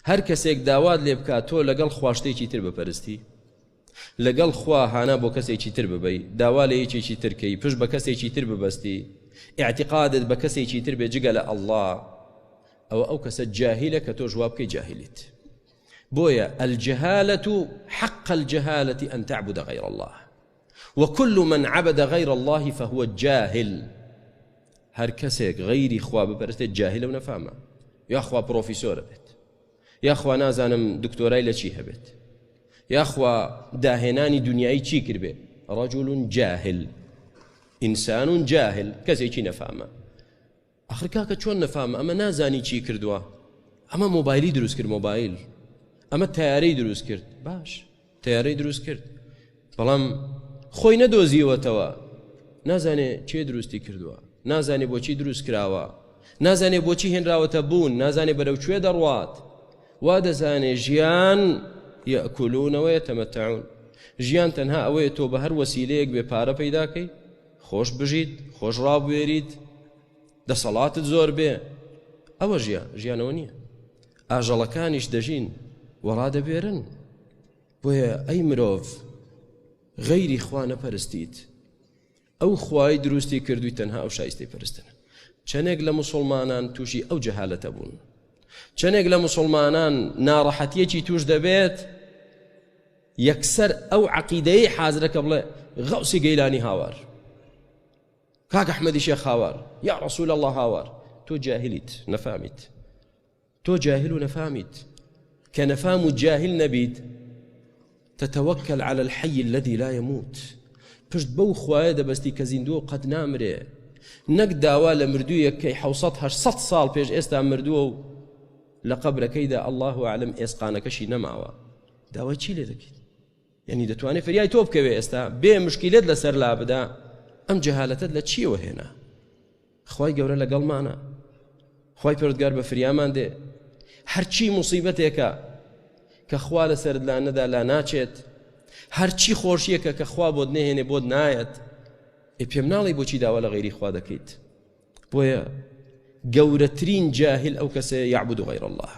هەر کەسێک داوات لێ بکات تۆ لەگەڵ خوا شتێکی تر بپەرستی، لەگەڵ خوا هانا بۆ کەسێکی تر ببەی، داوا لە یەکێکی ترکەی، پشت بە کەسێکی تر ببەستی، اعتقادت بە کەسێکی تر بێ جگە لە ئەڵڵا، ئەو کەسە جاهیلە کە تۆ جواب بکەی جاهلیت. بۆیە الجهالة حق الجهالة أن تعبد غير الله، وكل من عبد غير الله فهو جاهل. هەر کەسێک غەیری خوا بپەرستێت جاهلە و نەفامە، یاخوا پرۆفیسۆرە بێت، یاخوا نازانم دکتۆرای لە چی هەبێت، یاخوا داهێنانی دنیایی چی کردبێ، رجل جاهل، ئینسان جاهل، کەسێکی نەفامە. ئاخر کاکە چۆن نەفامە؟ ئەمە نازانی چی کردووە، ئەمە مۆبایلی دروست کرد، مۆبایل، ئەمە تایارەی دروست کرد، باش تایارەی دروست کرد، بەڵام خۆی نەدۆزیوەتەوە، نازانێ چێ دروستی کردووە، نازانێ بۆچی دروست کراوە، نازانێ بۆچی هێنراوەتە بوون، نازانێ بەرەو کوێ دەڕوات، وا دەزانێ ژیان یەکولون وەیەتەمەتەعون، ژیان تەنها ئەوەیە تۆ بە هەر وەسیلەیەک بێ پارە پەیداکەی، خۆش بژیت، خۆش ڕابوێریت، دەسەڵاتت زۆر بێ، ئەوە ژیانەوە نییە. ئاژەڵەکانیش دەژین وەڕادەبێرن. بۆیە ئەی مرۆڤ غەیری خوا نەپەرستیت، ئەو خوای دروستی کردووی تەنها ئەو شایستەی پەرستنە. چەندێک لە موسڵمانان تووشی ئەو جەهالەتە بوون، چەندێک لە موسڵمانان ناڕەحەتیەکی توش دەبێت یەکسەر ئەو عەقیدەی حازرەکە بڵێ غەوسی گەیلانی هاوار، کاک ئەحمەدی شێخ هاوار، یا ڕەسوول الله هاوار. تۆ جاهلیت، نەفامیت، تۆ جاهل و نەفامیت. کە نەفام و جاهل نەبیت تتوكل على الحي الذي لا يموت، پشت بەو خوایە دەبەستی کە زیندووە قەت نامرێ، نەک داوا لە مردوویەک کەی 700 ساڵ پێش ئێستا مردووە و لە قەبرەکەیدا الله ئەعلەم ئێسقانەکەشی نەماوە، داوای چی لێ دەکەیت؟ یعنی دەتوانێت فریای تۆ بکەوێ ئێستا بێ مشکلێت لەسەر لا بدا، ئەم جەهالەتت لە چیەوە هێنا؟ خوای گەورە لەگەڵمانە، خوای پەروەردگار بە فریامان دێ. هەرچی موسیبەتێکە کە خوا لەسەرت لا نەدا لا ناچێت، هەرچی خۆشیەکە کە خوا بۆت نەهێنێ بۆت نایەت، پێم ناڵی بۆچی داوا لە غەیری خوا دەکەیت؟ بۆیە گەورەترین جاهل ئەو کەسەیە یعبد غەیر الله.